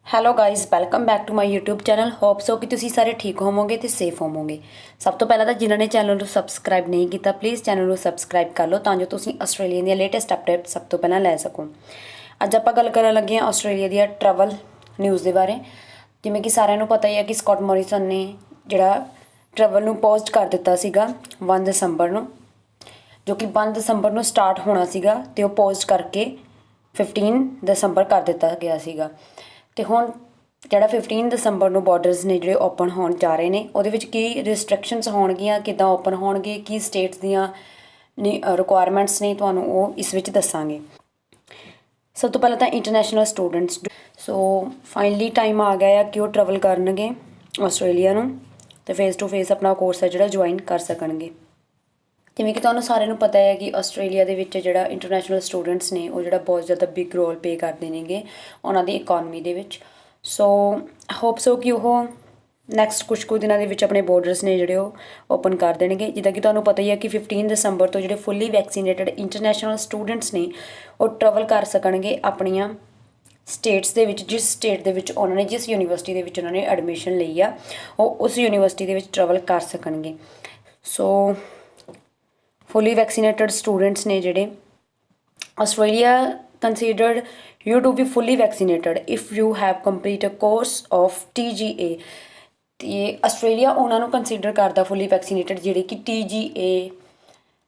Hello guys welcome back to my YouTube channel hope so ਕਿ ਤੁਸੀਂ ਸਾਰੇ ਠੀਕ ਹੋਵੋਗੇ ਤੇ ਸੇਫ ਹੋਵੋਗੇ। ਸਭ ਤੋਂ ਪਹਿਲਾਂ ਤਾਂ ਜਿਨ੍ਹਾਂ ਨੇ ਚੈਨਲ ਨੂੰ ਸਬਸਕ੍ਰਾਈਬ ਨਹੀਂ ਕੀਤਾ ਪਲੀਜ਼ ਚੈਨਲ ਨੂੰ ਸਬਸਕ੍ਰਾਈਬ ਕਰ ਲਓ ਤਾਂ ਜੋ ਤੁਸੀਂ ਆਸਟ੍ਰੇਲੀਆ ਦੀਆਂ ਲੇਟੈਸਟ ਅਪਡੇਟ ਸਭ ਤੋਂ ਪਹਿਲਾਂ ਲੈ ਸਕੋ। ਅੱਜ ਆਪਾਂ ਗੱਲ ਕਰਨ ਲੱਗੇ ਹਾਂ ਆਸਟ੍ਰੇਲੀਆ ਦੀਆਂ ਟਰੈਵਲ ਨਿਊਜ਼ ਦੇ ਬਾਰੇ। ਜਿਵੇਂ ਕਿ ਸਾਰਿਆਂ ਨੂੰ ਪਤਾ ਹੀ ਹੈ ਕਿ ਸਕਾਟ ਮੋਰਿਸਨ ਨੇ ਜਿਹੜਾ ਟਰੈਵਲ ਨੂੰ ਪੋਸਟ ਕਰ ਦਿੱਤਾ ਸੀਗਾ 1 ਦਸੰਬਰ ਨੂੰ, ਜੋ ਕਿ 1 ਦਸੰਬਰ ਨੂੰ ਸਟਾਰਟ ਹੋਣਾ ਸੀਗਾ ਤੇ ਉਹ ਪੋਸਟ ਕਰਕੇ 15 ਦਸੰਬਰ ਕਰ ਦਿੱਤਾ ਗਿਆ ਸੀਗਾ। ਤੇ ਹੁਣ ਜਿਹੜਾ 15 ਦਸੰਬਰ ਨੂੰ ਬਾਰਡਰਸ ਨੇ ਜਿਹੜੇ ਓਪਨ ਹੋਣ ਜਾ ਰਹੇ ਨੇ, ਉਹਦੇ ਵਿੱਚ ਕੀ ਰਿਸਟ੍ਰਿਕਸ਼ਨਸ ਹੋਣਗੀਆਂ, ਕਿੱਦਾਂ ਓਪਨ ਹੋਣਗੇ, ਕੀ ਸਟੇਟਸ ਦੀਆਂ ਰਿਕੁਆਇਰਮੈਂਟਸ ਨੇ, ਤੁਹਾਨੂੰ ਉਹ ਇਸ ਵਿੱਚ ਦੱਸਾਂਗੇ। ਸਭ ਤੋਂ ਪਹਿਲਾਂ ਤਾਂ international students. So finally time ਆ ਗਿਆ ਆ ਕਿ ਉਹ ਟਰੈਵਲ ਕਰਨਗੇ ਆਸਟ੍ਰੇਲੀਆ ਨੂੰ ਅਤੇ ਫੇਸ ਟੂ ਫੇਸ ਆਪਣਾ ਕੋਰਸ ਹੈ ਜਿਹੜਾ ਜੁਆਇਨ ਕਰ ਸਕਣਗੇ। ਜਿਵੇਂ ਕਿ ਤੁਹਾਨੂੰ ਸਾਰਿਆਂ ਨੂੰ ਪਤਾ ਹੈ ਕਿ ਆਸਟ੍ਰੇਲੀਆ ਦੇ ਵਿੱਚ ਜਿਹੜਾ ਇੰਟਰਨੈਸ਼ਨਲ ਸਟੂਡੈਂਟਸ ਨੇ ਉਹ ਜਿਹੜਾ ਬਹੁਤ ਜ਼ਿਆਦਾ ਬਿਗ ਰੋਲ ਪੇ ਕਰਦੇ ਨੇਗੇ ਉਹਨਾਂ ਦੀ ਇਕੋਨਮੀ ਦੇ ਵਿੱਚ। ਸੋ ਹੋਪ ਸੋ ਕਿ ਉਹ ਨੈਕਸਟ ਕੁਛ ਕੁ ਦਿਨਾਂ ਦੇ ਵਿੱਚ ਆਪਣੇ ਬੋਰਡਰਸ ਨੇ ਜਿਹੜੇ ਉਹ ਓਪਨ ਕਰ ਦੇਣਗੇ। ਜਿੱਦਾਂ ਕਿ ਤੁਹਾਨੂੰ ਪਤਾ ਹੀ ਹੈ ਕਿ 15 ਦਸੰਬਰ ਤੋਂ ਜਿਹੜੇ ਫੁੱਲੀ ਵੈਕਸੀਨੇਟਡ ਇੰਟਰਨੈਸ਼ਨਲ ਸਟੂਡੈਂਟਸ ਨੇ ਉਹ ਟਰੈਵਲ ਕਰ ਸਕਣਗੇ ਆਪਣੀਆਂ ਸਟੇਟਸ ਦੇ ਵਿੱਚ, ਜਿਸ ਸਟੇਟ ਦੇ ਵਿੱਚ ਉਹਨਾਂ ਨੇ, ਜਿਸ ਯੂਨੀਵਰਸਿਟੀ ਦੇ ਵਿੱਚ ਉਹਨਾਂ ਨੇ ਐਡਮਿਸ਼ਨ ਲਈ ਆ, ਉਹ ਉਸ ਯੂਨੀਵਰਸਿਟੀ ਦੇ ਵਿੱਚ ਟਰੈਵਲ ਕਰ ਸਕਣਗੇ। ਸੋ fully vaccinated students ਨੇ ਜਿਹੜੇ Australia considered you to be fully vaccinated if you have complete a course of TGA। ਤੇ ਆਸਟ੍ਰੇਲੀਆ ਉਹਨਾਂ ਨੂੰ ਕੰਸੀਡਰ ਕਰਦਾ ਫੁੱਲੀ ਵੈਕਸੀਨੇਟਡ ਜਿਹੜੇ ਕਿ TGA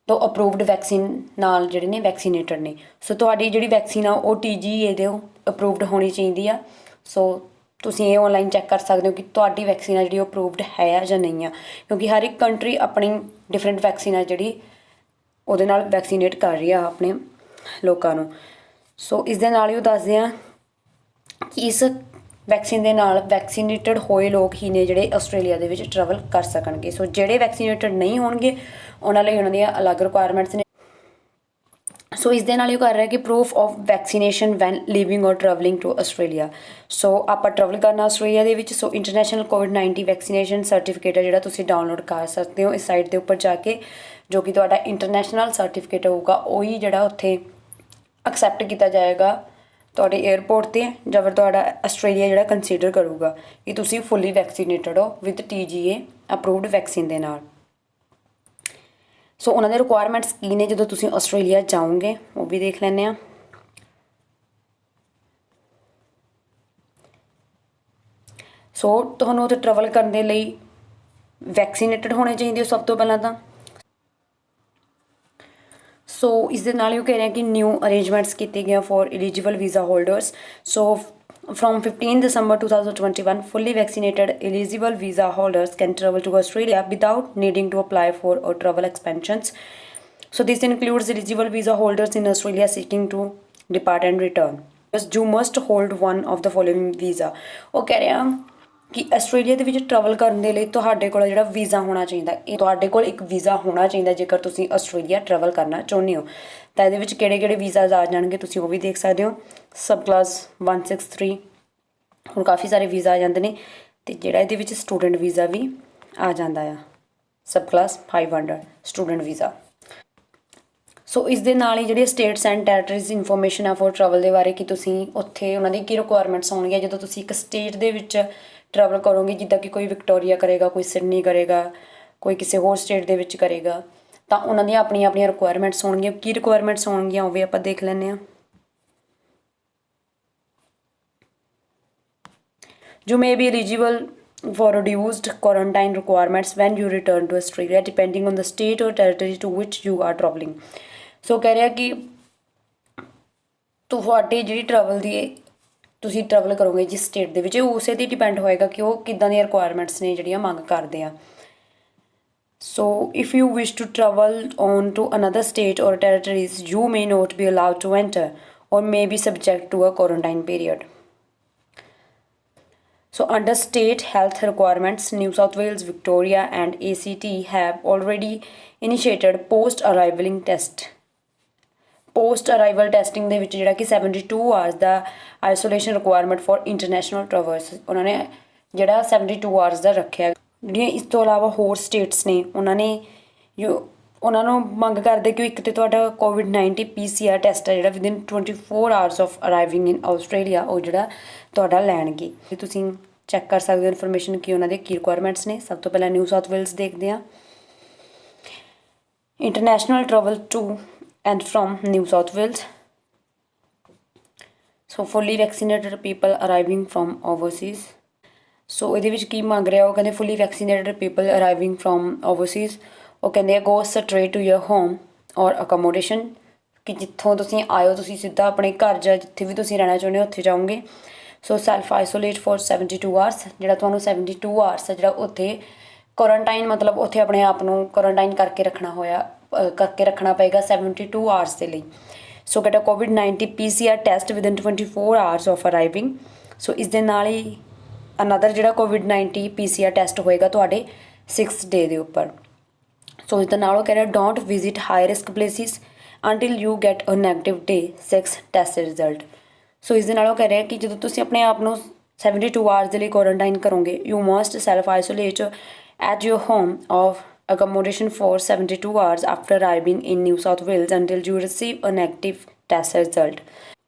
ਤੋਂ ਅਪਰੂਵਡ ਵੈਕਸੀਨ ਨਾਲ ਜਿਹੜੇ ਨੇ ਵੈਕਸੀਨੇਟਡ ਨੇ। ਸੋ ਤੁਹਾਡੀ ਜਿਹੜੀ ਵੈਕਸੀਨ ਆ ਉਹ TGA ਦੇ ਅਪਰੂਵਡ ਹੋਣੀ ਚਾਹੀਦੀ ਆ। ਸੋ ਤੁਸੀਂ ਇਹ ਔਨਲਾਈਨ ਚੈੱਕ ਕਰ ਸਕਦੇ ਹੋ ਕਿ ਤੁਹਾਡੀ ਵੈਕਸੀਨ ਆ ਜਿਹੜੀ ਉਹ ਅਪਰੂਵਡ ਹੈ ਜਾਂ ਨਹੀਂ ਆ, ਕਿਉਂਕਿ ਹਰ ਇੱਕ ਕੰਟਰੀ ਆਪਣੀ ਡਿਫਰੈਂਟ ਵੈਕਸੀਨ ਆ ਜਿਹੜੀ ਉਹਦੇ ਨਾਲ ਵੈਕਸੀਨੇਟ ਕਰ ਰਹੀ ਆ ਆਪਣੇ ਲੋਕਾਂ ਨੂੰ। ਸੋ ਇਸ ਦੇ ਨਾਲ ਹੀ ਉਹ ਦੱਸਦੇ ਆ ਕਿ ਇਸ ਵੈਕਸੀਨ ਦੇ ਨਾਲ ਵੈਕਸੀਨੇਟਡ ਹੋਏ ਲੋਕ ਹੀ ਨੇ ਜਿਹੜੇ ਆਸਟ੍ਰੇਲੀਆ ਦੇ ਵਿੱਚ ਟਰੈਵਲ ਕਰ ਸਕਣਗੇ। ਸੋ ਜਿਹੜੇ ਵੈਕਸੀਨੇਟਡ ਨਹੀਂ ਹੋਣਗੇ ਉਹਨਾਂ ਲਈ ਉਹਨਾਂ ਦੀਆਂ ਅਲੱਗ ਰਿਕੁਆਇਰਮੈਂਟਸ ਨੇ। ਸੋ ਇਸ ਦੇ ਨਾਲ ਇਹ ਕਰ ਰਿਹਾ ਕਿ proof of vaccination when living or travelling to Australia. So ਆਪਾਂ ਟਰੈਵਲ ਕਰਨਾ ਆਸਟ੍ਰੇਲੀਆ ਦੇ ਵਿੱਚ, ਸੋ ਇੰਟਰਨੈਸ਼ਨਲ ਕੋਵਿਡ-19 ਵੈਕਸੀਨੇਸ਼ਨ ਸਰਟੀਫਿਕੇਟ ਹੈ ਜਿਹੜਾ ਤੁਸੀਂ ਡਾਊਨਲੋਡ ਕਰ ਸਕਦੇ ਹੋ ਇਸ ਸਾਈਟ ਦੇ ਉੱਪਰ ਜਾ ਕੇ, ਜੋ ਕਿ ਤੁਹਾਡਾ ਇੰਟਰਨੈਸ਼ਨਲ ਸਰਟੀਫਿਕੇਟ ਹੋਊਗਾ। ਉਹੀ ਜਿਹੜਾ ਉੱਥੇ ਐਕਸੈਪਟ ਕੀਤਾ ਜਾਏਗਾ ਤੁਹਾਡੇ ਏਅਰਪੋਰਟ 'ਤੇ, ਜਾਂ ਫਿਰ ਤੁਹਾਡਾ ਆਸਟ੍ਰੇਲੀਆ ਜਿਹੜਾ ਕੰਸੀਡਰ ਕਰੂਗਾ ਕਿ ਤੁਸੀਂ ਫੁੱਲੀ ਵੈਕਸੀਨੇਟਡ ਹੋ ਵਿਦ TGA ਅਪਰੂਵਡ ਵੈਕਸੀਨ ਦੇ ਨਾਲ। ਸੋ ਉਹਨਾਂ ਦੇ ਰਿਕੁਆਇਰਮੈਂਟਸ ਕੀ ਨੇ ਜਦੋਂ ਤੁਸੀਂ ਆਸਟ੍ਰੇਲੀਆ ਜਾਓਗੇ ਉਹ ਵੀ ਦੇਖ ਲੈਂਦੇ ਹਾਂ। ਸੋ ਤੁਹਾਨੂੰ ਉੱਥੇ ਟਰੈਵਲ ਕਰਨ ਦੇ ਲਈ ਵੈਕਸੀਨੇਟਡ ਹੋਣੇ ਚਾਹੀਦੇ ਹੋ ਸਭ ਤੋਂ ਪਹਿਲਾਂ ਤਾਂ। ਸੋ ਇਸ ਦੇ ਨਾਲ ਹੀ ਉਹ ਕਹਿ ਰਹੇ ਕਿ ਨਿਊ ਅਰੇਂਜਮੈਂਟਸ ਕੀਤੇ ਗਏ for eligible visa holders. So from 15 December 2021, fully vaccinated eligible visa holders can travel to Australia without needing to apply for or travel expansions. So this includes eligible visa holders in Australia seeking to depart and return. You must hold one of the following visa। ਉਹ ਕਹਿ ਰਿਹਾ ਕਿ Australia ਦੇ ਵਿੱਚ travel ਕਰਨ ਦੇ ਲਈ ਤੁਹਾਡੇ ਕੋਲ ਜਿਹੜਾ ਵੀਜ਼ਾ ਹੋਣਾ ਚਾਹੀਦਾ, ਇਹ ਤੁਹਾਡੇ ਕੋਲ ਇੱਕ ਵੀਜ਼ਾ ਹੋਣਾ ਚਾਹੀਦਾ ਜੇਕਰ ਤੁਸੀਂ ਆਸਟ੍ਰੇਲੀਆ ਟਰੈਵਲ ਕਰਨਾ ਚਾਹੁੰਦੇ ਹੋ। ਤਾਂ ਇਹਦੇ ਵਿੱਚ ਕਿਹੜੇ ਕਿਹੜੇ ਵੀਜ਼ਾਜ਼ ਆ ਜਾਣਗੇ ਤੁਸੀਂ ਉਹ ਵੀ ਦੇਖ ਸਕਦੇ ਹੋ। ਸਬ ਕਲਾਸ 163, ਹੁਣ ਕਾਫੀ ਸਾਰੇ ਵੀਜ਼ਾ ਆ ਜਾਂਦੇ ਨੇ, ਅਤੇ ਜਿਹੜਾ ਇਹਦੇ ਵਿੱਚ ਸਟੂਡੈਂਟ ਵੀਜ਼ਾ ਵੀ ਆ ਜਾਂਦਾ ਆ, ਸਬ ਕਲਾਸ 500 ਸਟੂਡੈਂਟ ਵੀਜ਼ਾ। ਸੋ ਇਸ ਦੇ ਨਾਲ ਹੀ ਜਿਹੜੀ ਸਟੇਟਸ ਐਂਡ ਟੈਰੀਟਰੀਜ਼ ਇਨਫੋਰਮੇਸ਼ਨ ਆ ਫੋਰ ਟਰੈਵਲ ਦੇ ਬਾਰੇ, ਕਿ ਤੁਸੀਂ ਉੱਥੇ ਉਹਨਾਂ ਦੀ ਕੀ ਰਿਕੁਆਇਰਮੈਂਟਸ ਹੋਣਗੀਆਂ ਜਦੋਂ ਤੁਸੀਂ ਇੱਕ ਸਟੇਟ ਦੇ ਵਿੱਚ ਟਰੈਵਲ ਕਰੋਗੇ। ਜਿੱਦਾਂ ਕਿ ਕੋਈ ਵਿਕਟੋਰੀਆ ਕਰੇਗਾ, ਕੋਈ ਸਿਡਨੀ ਕਰੇਗਾ, ਕੋਈ ਕਿਸੇ ਹੋਰ ਸਟੇਟ ਦੇ ਵਿੱਚ ਕਰੇਗਾ, ਤਾਂ ਉਹਨਾਂ ਦੀਆਂ ਆਪਣੀਆਂ ਆਪਣੀਆਂ ਰਿਕੁਆਇਰਮੈਂਟਸ ਹੋਣਗੀਆਂ। ਕੀ ਰਿਕੁਆਇਰਮੈਂਟਸ ਹੋਣਗੀਆਂ ਉਹ ਵੀ ਆਪਾਂ ਦੇਖ ਲੈਂਦੇ ਹਾਂ। You may be eligible for reduced quarantine requirements when you return to Australia depending on the state or territory to which you are traveling। ਸੋ ਕਹਿ ਰਿਹਾ ਕਿ ਤੁਹਾਡੀ ਜਿਹੜੀ ਟਰੈਵਲ ਦੀ ਤੁਸੀਂ ਟਰੈਵਲ ਕਰੋਗੇ ਜਿਸ ਸਟੇਟ ਦੇ ਵਿੱਚ, ਉਸੇ 'ਤੇ ਡਿਪੈਂਡ ਹੋਏਗਾ ਕਿ ਉਹ ਕਿੱਦਾਂ ਦੀਆਂ ਰਿਕੁਆਇਰਮੈਂਟਸ ਨੇ ਜਿਹੜੀਆਂ ਮੰਗ ਕਰਦੇ ਆ। So if you wish to travel on to another state or territories, you may not be allowed to enter or may be subject to a quarantine period। So under state health requirements, New South Wales, Victoria and ACT have already initiated post-arrival test। Post arrival testing ਦੇ ਵਿੱਚ ਜਿਹੜਾ ਕਿ 72 hours the isolation requirement for international travels, ਉਹਨਾਂ ਨੇ ਜਿਹੜਾ 72 hours ਦਾ ਰੱਖਿਆ। ਜਿਹੜੀਆਂ ਇਸ ਤੋਂ ਇਲਾਵਾ ਹੋਰ ਸਟੇਟਸ ਨੇ ਉਹਨਾਂ ਨੇ ਜੋ ਉਹਨਾਂ ਨੂੰ ਮੰਗ ਕਰਦੇ ਕਿ ਇੱਕ ਤੇ ਤੁਹਾਡਾ COVID-19 PCR ਟੈਸਟ ਹੈ ਜਿਹੜਾ within 24 hours of ਅਰਾਈਵਿੰਗ in Australia ਉਹ ਜਿਹੜਾ ਤੁਹਾਡਾ ਲੈਣਗੇ। ਤੇ ਤੁਸੀਂ ਚੈੱਕ ਕਰ ਸਕਦੇ ਹੋ ਇਨਫੋਰਮੇਸ਼ਨ ਕਿ ਉਹਨਾਂ ਦੇ ਕੀ ਰਿਕੁਆਇਰਮੈਂਟਸ ਨੇ। ਸਭ ਤੋਂ ਪਹਿਲਾਂ ਨਿਊ ਸਾਊਥ ਵੇਲਸ ਦੇਖਦੇ ਹਾਂ। International travel to and from New South Wales. So fully vaccinated people arriving from overseas. So ਇਹਦੇ ਵਿੱਚ ਕੀ ਮੰਗ ਰਿਹਾ ਉਹ ਕਹਿੰਦੇ fully vaccinated people arriving from overseas. ਉਹ ਕਹਿੰਦੇ ਆ go straight to your home or accommodation ਕਿ ਜਿੱਥੋਂ ਤੁਸੀਂ ਆਇਓ ਤੁਸੀਂ ਸਿੱਧਾ ਆਪਣੇ ਘਰ ਜਾਂ ਜਿੱਥੇ ਵੀ ਤੁਸੀਂ ਰਹਿਣਾ ਚਾਹੁੰਦੇ ਹੋ ਉੱਥੇ ਜਾਓਗੇ। ਸੋ ਸੈਲਫ ਆਈਸੋਲੇਟ ਫॉर 72 ਆਵਰਸ ਜਿਹੜਾ ਤੁਹਾਨੂੰ 72 ਆਵਰਸ ਜਿਹੜਾ ਉੱਥੇ ਕੁਆਰੰਟਾਈਨ ਮਤਲਬ ਉੱਥੇ ਆਪਣੇ ਆਪ ਨੂੰ ਕੁਆਰੰਟਾਈਨ ਕਰਕੇ ਰੱਖਣਾ ਪਏਗਾ 72 ਆਵਰਸ ਦੇ ਲਈ। So get a COVID-19 PCR test within 24 hours of arriving. So ਇਸ ਦੇ ਨਾਲ ਹੀ ਅਨਦਰ ਜਿਹੜਾ COVID-19 PCR ਟੈਸਟ ਹੋਏਗਾ ਤੁਹਾਡੇ 6th ਡੇ ਦੇ ਉੱਪਰ। ਸੋ ਇਸ ਦੇ ਨਾਲ ਉਹ ਕਹਿ ਰਿਹਾ don't visit high risk places until you get a negative day 6 test result. So ਇਸ ਦੇ ਨਾਲ ਉਹ ਕਹਿ ਰਿਹਾ ਕਿ ਜਦੋਂ ਤੁਸੀਂ ਆਪਣੇ ਆਪ ਨੂੰ 72 ਆਵਰਸ ਦੇ ਲਈ ਕੁਆਰੰਟਾਈਨ ਕਰੋਗੇ you must self isolate at your home of accommodation for 72 hours after arriving in New South Wales until you receive a negative test result.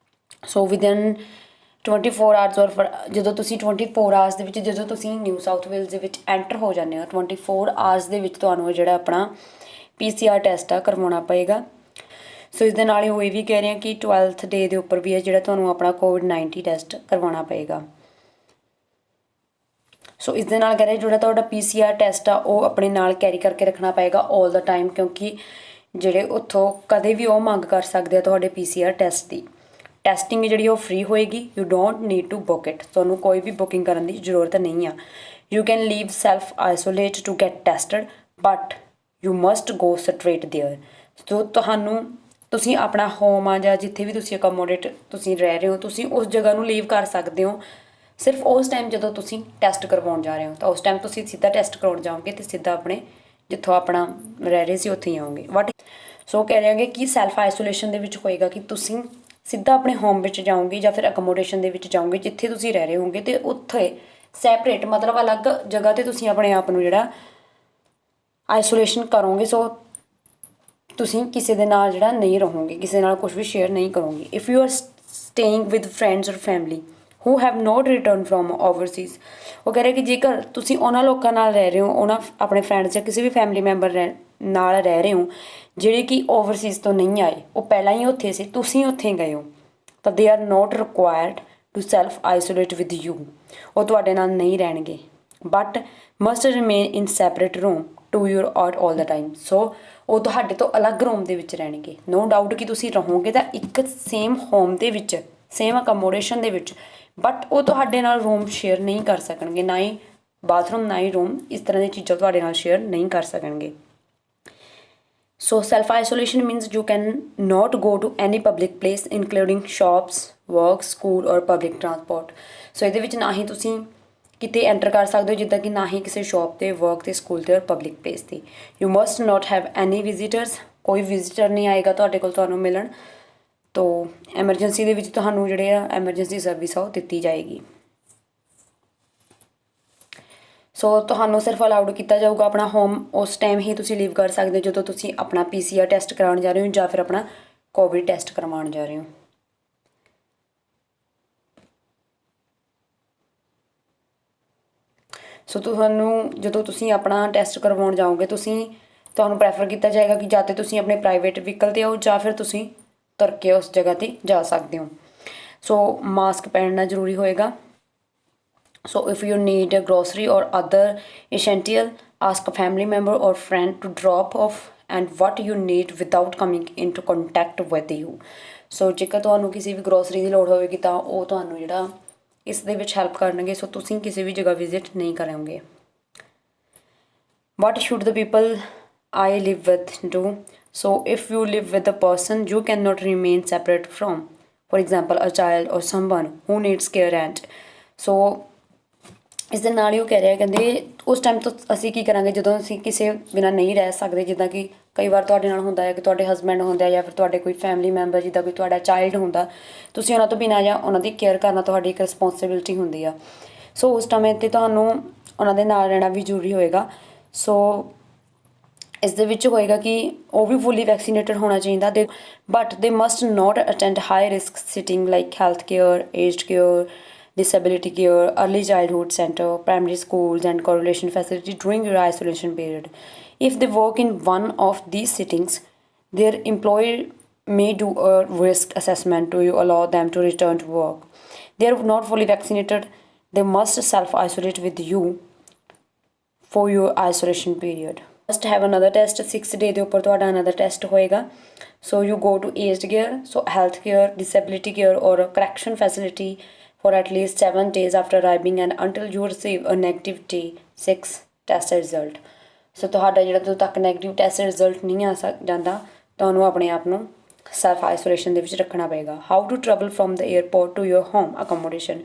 So within 24 hours ਔਰ ਜਦੋਂ ਤੁਸੀਂ 24 ਆਵਰਸ ਦੇ ਵਿੱਚ ਜਦੋਂ ਤੁਸੀਂ ਨਿਊ ਸਾਊਥ ਵੇਲਸ ਦੇ ਵਿੱਚ enter ਹੋ ਜਾਂਦੇ ਹੋ 24 ਆਵਰਸ ਦੇ ਵਿੱਚ ਤੁਹਾਨੂੰ ਜਿਹੜਾ ਆਪਣਾ PCR ਟੈਸਟ ਆ ਕਰਵਾਉਣਾ ਪਏਗਾ। ਸੋ ਇਸ ਦੇ ਨਾਲ ਹੀ ਉਹ ਇਹ ਵੀ ਕਹਿ ਰਹੇ ਆ ਕਿ 12th ਡੇ ਦੇ ਉੱਪਰ ਵੀ ਹੈ ਜਿਹੜਾ ਤੁਹਾਨੂੰ ਆਪਣਾ COVID-19 ਟੈਸਟ ਕਰਵਾਉਣਾ ਪਏਗਾ। ਸੋ ਇਸ ਦੇ ਨਾਲ ਕਹਿ ਰਹੇ ਜਿਹੜਾ ਤੁਹਾਡਾ PCR ਟੈਸਟ ਆ ਉਹ ਆਪਣੇ ਨਾਲ ਕੈਰੀ ਕਰਕੇ ਰੱਖਣਾ ਪਏਗਾ ਆਲ ਦਾ ਟਾਈਮ ਕਿਉਂਕਿ ਜਿਹੜੇ ਉੱਥੋਂ ਕਦੇ ਵੀ ਉਹ ਮੰਗ ਕਰ ਸਕਦੇ ਆ ਤੁਹਾਡੇ PCR ਟੈਸਟ ਦੀ। ਟੈਸਟਿੰਗ ਜਿਹੜੀ ਉਹ ਫ੍ਰੀ ਹੋਏਗੀ। You don't need to book it. ਤੁਹਾਨੂੰ ਕੋਈ ਵੀ ਬੁਕਿੰਗ ਕਰਨ ਦੀ ਜ਼ਰੂਰਤ ਨਹੀਂ ਆ। You can leave self isolate to get tested but you must go straight there. So ਤੁਸੀਂ ਆਪਣਾ ਹੋਮ ਆ ਜਾਂ ਜਿੱਥੇ ਵੀ ਤੁਸੀਂ ਅਕੋਮੋਡੇਟ ਤੁਸੀਂ ਰਹਿ ਰਹੇ ਹੋ ਤੁਸੀਂ ਉਸ ਜਗ੍ਹਾ ਨੂੰ ਲੀਵ ਕਰ ਸਕਦੇ ਹੋ ਸਿਰਫ ਉਸ ਟਾਈਮ ਜਦੋਂ ਤੁਸੀਂ ਟੈਸਟ ਕਰਵਾਉਣ ਜਾ ਰਹੇ ਹੋ ਤਾਂ ਉਸ ਟਾਈਮ ਤੁਸੀਂ ਸਿੱਧਾ ਟੈਸਟ ਕਰਵਾਉਣ ਜਾਓਗੇ ਅਤੇ ਸਿੱਧਾ ਆਪਣੇ ਜਿੱਥੋਂ ਆਪਣਾ ਰਹਿ ਰਹੇ ਸੀ ਉੱਥੇ ਹੀ ਆਓਗੇ। ਸੋ ਕਹਿ ਰਹੇ ਕਿ ਸੈਲਫ ਆਈਸੋਲੇਸ਼ਨ ਦੇ ਵਿੱਚ ਹੋਏਗਾ ਕਿ ਤੁਸੀਂ ਸਿੱਧਾ ਆਪਣੇ ਹੋਮ ਵਿੱਚ ਜਾਓਗੇ ਜਾਂ ਫਿਰ ਅਕੋਮੋਡੇਸ਼ਨ ਦੇ ਵਿੱਚ ਜਾਓਗੇ ਜਿੱਥੇ ਤੁਸੀਂ ਰਹਿ ਰਹੇ ਹੋਗੇ ਅਤੇ ਉੱਥੇ ਸੈਪਰੇਟ ਮਤਲਬ ਅਲੱਗ ਜਗ੍ਹਾ 'ਤੇ ਤੁਸੀਂ ਆਪਣੇ ਆਪ ਨੂੰ ਜਿਹੜਾ ਆਈਸੋਲੇਸ਼ਨ ਕਰੋਗੇ। ਸੋ ਤੁਸੀਂ ਕਿਸੇ ਦੇ ਨਾਲ ਜਿਹੜਾ ਨਹੀਂ ਰਹੋਗੇ ਕਿਸੇ ਨਾਲ ਕੁਝ ਵੀ ਸ਼ੇਅਰ ਨਹੀਂ ਕਰੋਗੇ। If you are staying with friends ਔਰ family who have not returned from overseas। ਉਹ ਕਹਿ ਰਹੇ ਕਿ ਜੇਕਰ ਤੁਸੀਂ ਉਹਨਾਂ ਲੋਕਾਂ ਨਾਲ ਰਹਿ ਰਹੇ ਹੋ ਉਹਨਾਂ ਆਪਣੇ ਫਰੈਂਡਸ ਜਾਂ ਕਿਸੇ ਵੀ ਫੈਮਿਲੀ ਮੈਂਬਰ ਨਾਲ ਰਹਿ ਰਹੇ ਹੋ ਜਿਹੜੇ ਕਿ ਓਵਰਸੀਜ਼ ਤੋਂ ਨਹੀਂ ਆਏ ਉਹ ਪਹਿਲਾਂ ਹੀ ਉੱਥੇ ਸੀ ਤੁਸੀਂ ਉੱਥੇ ਗਏ ਹੋ ਤਾਂ they are not required to self isolate with you. ਉਹ ਤੁਹਾਡੇ ਨਾਲ ਨਹੀਂ ਰਹਿਣਗੇ but must remain in separate room to your out all the time. So ਉਹ ਤੁਹਾਡੇ ਤੋਂ ਅਲੱਗ ਰੂਮ ਦੇ ਵਿੱਚ ਰਹਿਣਗੇ। ਨੋ ਡਾਊਟ ਕਿ ਤੁਸੀਂ ਰਹੋਗੇ ਤਾਂ ਇੱਕ ਸੇਮ ਹੋਮ ਦੇ ਵਿੱਚ ਸੇਮ ਅਕੋਮੋਡੇਸ਼ਨ ਦੇ ਵਿੱਚ ਬਟ ਉਹ ਤੁਹਾਡੇ ਨਾਲ ਰੂਮ ਸ਼ੇਅਰ ਨਹੀਂ ਕਰ ਸਕਣਗੇ ਨਾ ਹੀ ਬਾਥਰੂਮ ਨਾ ਹੀ ਰੂਮ ਇਸ ਤਰ੍ਹਾਂ ਦੀਆਂ ਚੀਜ਼ਾਂ ਤੁਹਾਡੇ ਨਾਲ ਸ਼ੇਅਰ ਨਹੀਂ ਕਰ ਸਕਣਗੇ। So self isolation means you can not go to any public place including shops work school or public transport. So ਇਹਦੇ ਵਿੱਚ ਨਾ ਹੀ ਤੁਸੀਂ ਕਿਤੇ ਐਂਟਰ ਕਰ ਸਕਦੇ ਹੋ ਜਿੱਦਾਂ ਕਿ ਨਾ ਹੀ ਕਿਸੇ ਸ਼ੋਪ 'ਤੇ ਵਰਕ 'ਤੇ ਸਕੂਲ 'ਤੇ ਔਰ ਪਬਲਿਕ ਪਲੇਸ 'ਤੇ। You must note have any visitors ਕੋਈ ਵਿਜ਼ਿਟਰ ਨਹੀਂ ਆਏਗਾ ਤੁਹਾਡੇ ਕੋਲ ਤੁਹਾਨੂੰ ਮਿਲਣ। ਤੋ ਐਮਰਜੈਂਸੀ ਦੇ ਵਿੱਚ ਤੁਹਾਨੂੰ ਜਿਹੜੇ ਆ ਐਮਰਜੈਂਸੀ ਸਰਵਿਸ ਆ ਉਹ ਦਿੱਤੀ ਜਾਏਗੀ। ਸੋ ਤੁਹਾਨੂੰ ਸਿਰਫ ਅਲਾਊਡ ਕੀਤਾ ਜਾਊਗਾ ਆਪਣਾ ਹੋਮ ਉਸ ਟਾਈਮ ਹੀ ਤੁਸੀਂ ਲੀਵ ਕਰ ਸਕਦੇ ਹੋ ਜਦੋਂ ਤੁਸੀਂ ਆਪਣਾ PCR ਟੈਸਟ ਕਰਾਉਣ ਜਾ ਰਹੇ ਹੋ ਜਾਂ ਫਿਰ ਆਪਣਾ ਕੋਵਿਡ ਟੈਸਟ ਕਰਵਾਉਣ ਜਾ ਰਹੇ ਹੋ। ਸੋ ਤੁਹਾਨੂੰ ਜਦੋਂ ਤੁਸੀਂ ਆਪਣਾ ਟੈਸਟ ਕਰਵਾਉਣ ਜਾਓਗੇ ਤੁਹਾਨੂੰ ਪ੍ਰੈਫਰ ਕੀਤਾ ਜਾਏਗਾ ਕਿ ਜਾਂ ਤਾਂ ਤੁਸੀਂ ਆਪਣੇ ਪ੍ਰਾਈਵੇਟ ਵਹੀਕਲ 'ਤੇ ਆਓ ਜਾਂ ਫਿਰ ਤੁਸੀਂ ਤੁਰ ਕੇ ਉਸ ਜਗ੍ਹਾ 'ਤੇ ਜਾ ਸਕਦੇ ਹੋ। ਸੋ ਮਾਸਕ ਪਹਿਨਣਾ ਜ਼ਰੂਰੀ ਹੋਏਗਾ। So if you need a grocery or other essential ask a family member or friend to drop off and what you need without coming into contact with you। ਸੋ ਜੇਕਰ ਤੁਹਾਨੂੰ ਕਿਸੇ ਵੀ ਗਰੋਸਰੀ ਦੀ ਲੋੜ ਹੋਵੇਗੀ ਤਾਂ ਉਹ ਤੁਹਾਨੂੰ ਜਿਹੜਾ ਇਸ ਦੇ ਵਿੱਚ ਹੈਲਪ ਕਰਨਗੇ। ਸੋ ਤੁਸੀਂ ਕਿਸੇ ਵੀ ਜਗ੍ਹਾ ਵਿਜ਼ਿਟ ਨਹੀਂ ਕਰੋਗੇ। what should the people I live with do? So if you live with a person you cannot remain separate from, for example a child or someone who needs care and so ਇਸ ਦੇ ਨਾਲ ਹੀ ਉਹ ਕਹਿ ਰਿਹਾ ਕਹਿੰਦੇ ਉਸ time ਤੋਂ ਅਸੀਂ ਕੀ ਕਰਾਂਗੇ ਜਦੋਂ ਅਸੀਂ ਕਿਸੇ ਬਿਨਾਂ ਨਹੀਂ ਰਹਿ ਸਕਦੇ ਜਿੱਦਾਂ ਕਿ ਕਈ ਵਾਰ ਤੁਹਾਡੇ ਨਾਲ ਹੁੰਦਾ ਹੈ ਕਿ ਤੁਹਾਡੇ ਹਸਬੈਂਡ ਹੁੰਦੇ ਆ ਜਾਂ ਫਿਰ ਤੁਹਾਡੇ ਕੋਈ ਫੈਮਿਲੀ ਮੈਂਬਰ ਜਿੱਦਾਂ ਕੋਈ ਤੁਹਾਡਾ ਚਾਈਲਡ ਹੁੰਦਾ ਤੁਸੀਂ ਉਹਨਾਂ ਤੋਂ ਬਿਨਾਂ ਜਾਂ ਉਹਨਾਂ ਦੀ ਕੇਅਰ ਕਰਨਾ ਤੁਹਾਡੀ ਇੱਕ ਰਿਸਪੋਂਸੀਬਿਲਿਟੀ ਹੁੰਦੀ ਆ। ਸੋ ਉਸ ਟਾਈਮ 'ਤੇ ਤੁਹਾਨੂੰ ਉਹਨਾਂ ਦੇ ਨਾਲ ਰਹਿਣਾ ਵੀ ਜ਼ਰੂਰੀ ਹੋਏਗਾ। ਸੋ ਇਸ ਦੇ ਵਿੱਚ ਹੋਏਗਾ ਕਿ ਉਹ ਵੀ ਫੁੱਲੀ ਵੈਕਸੀਨੇਟਡ ਹੋਣਾ ਚਾਹੀਦਾ ਦੇ ਬਟ ਦੇ must not attend high risk sitting like health care, aged care, disability care, early childhood center, primary schools, and correlation facility during your isolation period. If they work in one of these sittings, their employer may do a risk assessment to allow them to return to work. They are not fully vaccinated, they must self-isolate with you for your isolation period. Must have another test 6 day ਦੇ ਉੱਪਰ ਤੁਹਾਡਾ another test ਹੋਏਗਾ. So you go to aged care, so health care, disability care or correction facility for at least 7 days after arriving and until you receive a negative T6 test result. ਸੋ ਤੁਹਾਡਾ ਜਿਹੜਾ ਜਦੋਂ ਤੱਕ negative test result ਨਹੀਂ ਆ ਜਾਂਦਾ ਤੁਹਾਨੂੰ ਆਪਣੇ ਆਪ ਨੂੰ ਸੈਲਫ ਆਈਸੋਲੇਸ਼ਨ ਦੇ ਵਿੱਚ ਰੱਖਣਾ ਪਏਗਾ. How to travel from the airport to your home accommodation.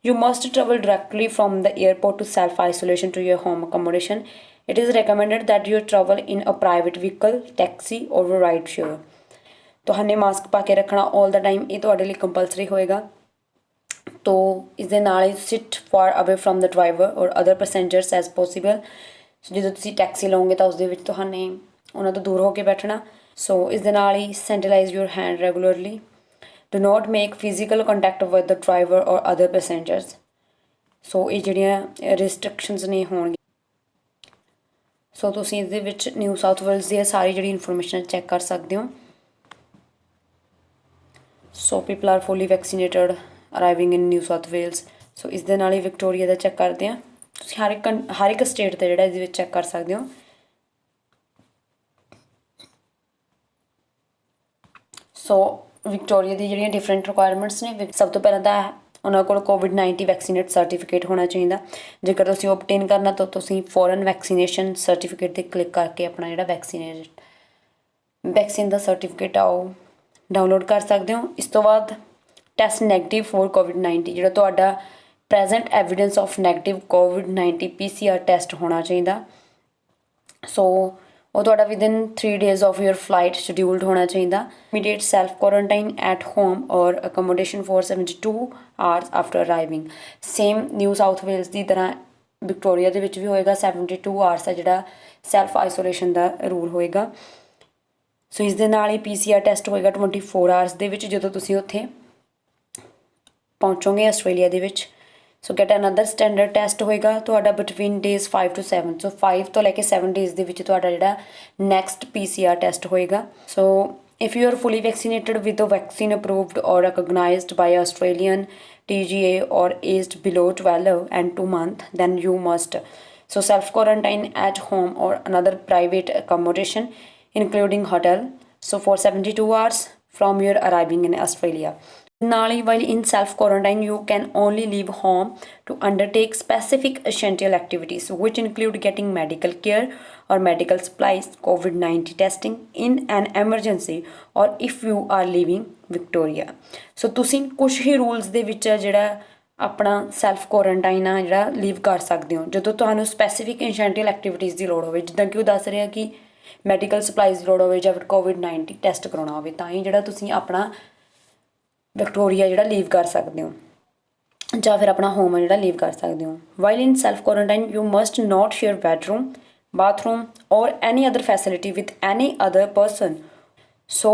You must travel directly from the airport to self-isolation to your home accommodation. It is recommended that you travel in a private vehicle, taxi or ride share. ਤੁਹਾਨੇ mask ਪਾ ਕੇ ਰੱਖਣਾ all the time, ਇਹ ਤੁਹਾਡੇ ਲਈ compulsory ਹੋਏਗਾ. ਤੋ ਇਸ ਦੇ ਨਾਲ ਹੀ sit far away from the driver or other passengers as possible. ਜਦੋਂ ਤੁਸੀਂ ਟੈਕਸੀ ਲਓਗੇ ਤਾਂ ਉਸਦੇ ਵਿੱਚ ਤੁਹਾਨੇ ਉਹਨਾਂ ਤੋਂ ਦੂਰ ਹੋ ਕੇ ਬੈਠਣਾ. ਸੋ ਇਸ ਦੇ ਨਾਲ ਹੀ sanitise your hand regularly. Do not make physical contact with the driver or other passengers. ਸੋ ਇਹ ਜਿਹੜੀਆਂ ਰਿਸਟ੍ਰਿਕਸ਼ਨਸ ਨੇ ਹੋਣਗੀਆਂ. ਸੋ ਤੁਸੀਂ ਇਸ ਦੇ ਵਿੱਚ ਨਿਊ ਸਾਊਥ ਵੇਲਜ਼ ਦੀ ਸਾਰੀ ਜਿਹੜੀ ਇਨਫੋਰਮੇਸ਼ਨ ਚੈੱਕ ਕਰ ਸਕਦੇ ਹੋ. So people are fully vaccinated arriving in New South Wales. So ਇਸ ਦੇ ਨਾਲ ਹੀ ਵਿਕਟੋਰੀਆ ਦਾ ਚੈੱਕ ਕਰਦੇ ਹਾਂ. ਤੁਸੀਂ ਹਰ ਇੱਕ ਸਟੇਟ ਦਾ ਜਿਹੜਾ ਇਹਦੇ ਵਿੱਚ ਚੈੱਕ ਕਰ ਸਕਦੇ ਹੋ. ਸੋ ਵਿਕਟੋਰੀਆ ਦੀ ਜਿਹੜੀਆਂ ਡਿਫਰੈਂਟ ਰਿਕੁਆਇਰਮੈਂਟਸ ਨੇ, ਸਭ ਤੋਂ ਪਹਿਲਾਂ ਤਾਂ ਉਹਨਾਂ ਕੋਲ ਕੋਵਿਡ-19 ਵੈਕਸੀਨੇਟ ਸਰਟੀਫਿਕੇਟ ਹੋਣਾ ਚਾਹੀਦਾ. ਜੇਕਰ ਤੁਸੀਂ ਓਬਟੇਨ ਕਰਨਾ ਤਾਂ ਤੁਸੀਂ ਫੋਰਨ ਵੈਕਸੀਨੇਸ਼ਨ ਸਰਟੀਫਿਕੇਟ 'ਤੇ ਕਲਿੱਕ ਕਰਕੇ ਆਪਣਾ ਜਿਹੜਾ ਵੈਕਸੀਨ ਦਾ ਸਰਟੀਫਿਕੇਟ ਆ ਉਹ ਡਾਊਨਲੋਡ ਕਰ ਸਕਦੇ ਹੋ. ਇਸ ਤੋਂ ਬਾਅਦ ਟੈਸਟ ਨੈਗੇਟਿਵ ਫੋਰ ਕੋਵਿਡ-19, ਜਿਹੜਾ ਤੁਹਾਡਾ ਪ੍ਰੈਜ਼ੈਂਟ ਐਵੀਡੈਂਸ ਆਫ ਨੈਗੇਟਿਵ ਕੋਵਿਡ-19 PCR ਟੈਸਟ ਹੋਣਾ ਚਾਹੀਦਾ. ਸੋ ਉਹ ਤੁਹਾਡਾ within 3 days of your flight scheduled ਹੋਣਾ ਚਾਹੀਦਾ. Immediate self quarantine at home or accommodation for 72 hours after arriving. Same New South Wales ਦੀ ਤਰ੍ਹਾਂ ਵਿਕਟੋਰੀਆ ਦੇ ਵਿੱਚ ਵੀ ਹੋਏਗਾ. 72 hours ਦਾ ਜਿਹੜਾ ਸੈਲਫ ਆਈਸੋਲੇਸ਼ਨ ਦਾ ਰੂਲ ਹੋਏਗਾ. ਸੋ ਇਸ ਦੇ ਨਾਲ ਹੀ PCR ਟੈਸਟ ਹੋਏਗਾ 24 hours ਦੇ ਵਿੱਚ ਜਦੋਂ ਤੁਸੀਂ ਉੱਥੇ ਪਹੁੰਚੋਗੇ ਆਸਟ੍ਰੇਲੀਆ ਦੇ ਵਿੱਚ. ਸੋ ਗੈਟ ਅਨਦਰ ਸਟੈਂਡਰਡ ਟੈਸਟ ਹੋਏਗਾ ਤੁਹਾਡਾ ਬਿਟਵੀਨ ਡੇਜ਼ 5 to 7. ਸੋ 5 ਤੋਂ ਲੈ ਕੇ 7 days ਦੇ ਵਿੱਚ ਤੁਹਾਡਾ ਜਿਹੜਾ ਨੈਕਸਟ PCR ਟੈਸਟ ਹੋਏਗਾ. ਸੋ if you are fully vaccinated with the vaccine approved or recognized by Australian TGA or aged below 12 and 2 months, then you must self quarantine at home or another private accommodation including hotel for 72 hours from your arriving in Australia. While in self-quarantine, you can only leave home to undertake specific essential activities, which include getting medical care or medical supplies, COVID-19 testing in an emergency, or if you are leaving Victoria. So ਤੁਸੀਂ ਕੁਛ ਹੀ rules ਦੇ ਵਿੱਚ ਜਿਹੜਾ ਆਪਣਾ self quarantine ਆ ਜਿਹੜਾ leave ਕਰ ਸਕਦੇ ਹੋ ਜਦੋਂ ਤੁਹਾਨੂੰ ਸਪੈਸੀਫਿਕ essential ਐਕਟੀਵਿਟੀਜ਼ ਦੀ ਲੋੜ ਹੋਵੇ. ਜਿੱਦਾਂ ਕਿ ਉਹ ਦੱਸ ਰਿਹਾ ਕਿ ਮੈਡੀਕਲ ਸਪਲਾਈਜ਼ ਦੀ ਲੋੜ ਹੋਵੇ ਜਾਂ ਫਿਰ COVID-19 ਟੈਸਟ ਕਰਾਉਣਾ ਹੋਵੇ, ਤਾਂ ਹੀ ਜਿਹੜਾ ਤੁਸੀਂ ਆਪਣਾ ਵਿਕਟੋਰੀਆ ਜਿਹੜਾ ਲੀਵ ਕਰ ਸਕਦੇ ਹੋ ਜਾਂ ਫਿਰ ਆਪਣਾ ਹੋਮ ਜਿਹੜਾ ਲੀਵ ਕਰ ਸਕਦੇ ਹੋ. While in self quarantine you must not share bedroom, bathroom or any other facility with any other person. So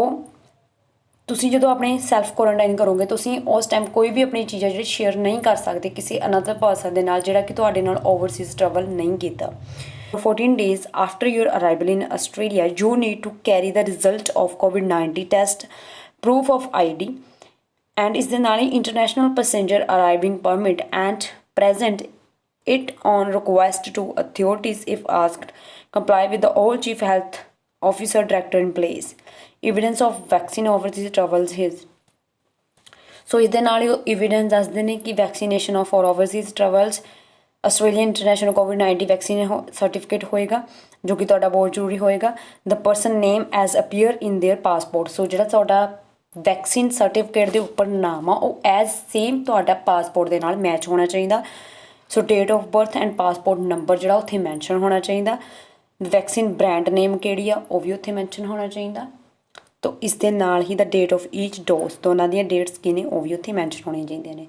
ਤੁਸੀਂ ਜਦੋਂ ਆਪਣੇ ਸੈਲਫ ਕੁਆਰੰਟਾਈਨ ਕਰੋਗੇ ਤੁਸੀਂ ਉਸ ਟਾਈਮ ਕੋਈ ਵੀ ਆਪਣੀ ਚੀਜ਼ਾਂ ਜਿਹੜੀ ਸ਼ੇਅਰ ਨਹੀਂ ਕਰ ਸਕਦੇ ਕਿਸੇ ਅਨਦਰ ਪਰਸਨ ਦੇ ਨਾਲ ਜਿਹੜਾ ਕਿ ਤੁਹਾਡੇ ਨਾਲ ਓਵਰਸੀਜ਼ ਟਰੈਵਲ ਨਹੀਂ ਕੀਤਾ. 14 days after your arrival in Australia, you need to carry the result of COVID-19 test, proof of ID, and is the ਨਾਲ international passenger arriving permit and present it on request to authorities if asked. Comply with the all chief health officer director in place. Evidence of vaccine overseas travels his. ਸੋ ਇਸ ਦੇ ਨਾਲ ਹੀ evidence ਦੱਸਦੇ ਨੇ ਕਿ vaccination of overseas travels Australian international ਕੋਵਿਡ-19 vaccine certificate ਹੋਏਗਾ ਜੋ ਕਿ ਤੁਹਾਡਾ ਬਹੁਤ ਜ਼ਰੂਰੀ ਹੋਏਗਾ. The person name as appear in their passport. So ਜਿਹੜਾ ਤੁਹਾਡਾ ਵੈਕਸੀਨ ਸਰਟੀਫਿਕੇਟ ਦੇ ਉੱਪਰ ਨਾਮ ਆ ਉਹ ਐਜ਼ ਸੇਮ ਤੁਹਾਡਾ ਪਾਸਪੋਰਟ ਦੇ ਨਾਲ ਮੈਚ ਹੋਣਾ ਚਾਹੀਦਾ. So date of birth and passport number ਜਿਹੜਾ ਉੱਥੇ ਮੈਂਸ਼ਨ ਹੋਣਾ ਚਾਹੀਦਾ. ਵੈਕਸੀਨ ਬ੍ਰਾਂਡ ਨੇਮ ਕਿਹੜੀ ਆ ਉਹ ਵੀ ਉੱਥੇ ਮੈਂਸ਼ਨ ਹੋਣਾ ਚਾਹੀਦਾ. ਤੋ ਇਸ ਦੇ ਨਾਲ ਹੀ ਦਾ ਡੇਟ ਆਫ ਈਚ ਡੋਜ਼ ਦੋਨਾਂ ਦੀਆਂ ਡੇਟਸ ਕੀ ਨੇ ਉਹ ਵੀ ਉੱਥੇ ਮੈਂਸ਼ਨ ਹੋਣੀਆਂ ਚਾਹੀਦੀਆਂ ਨੇ.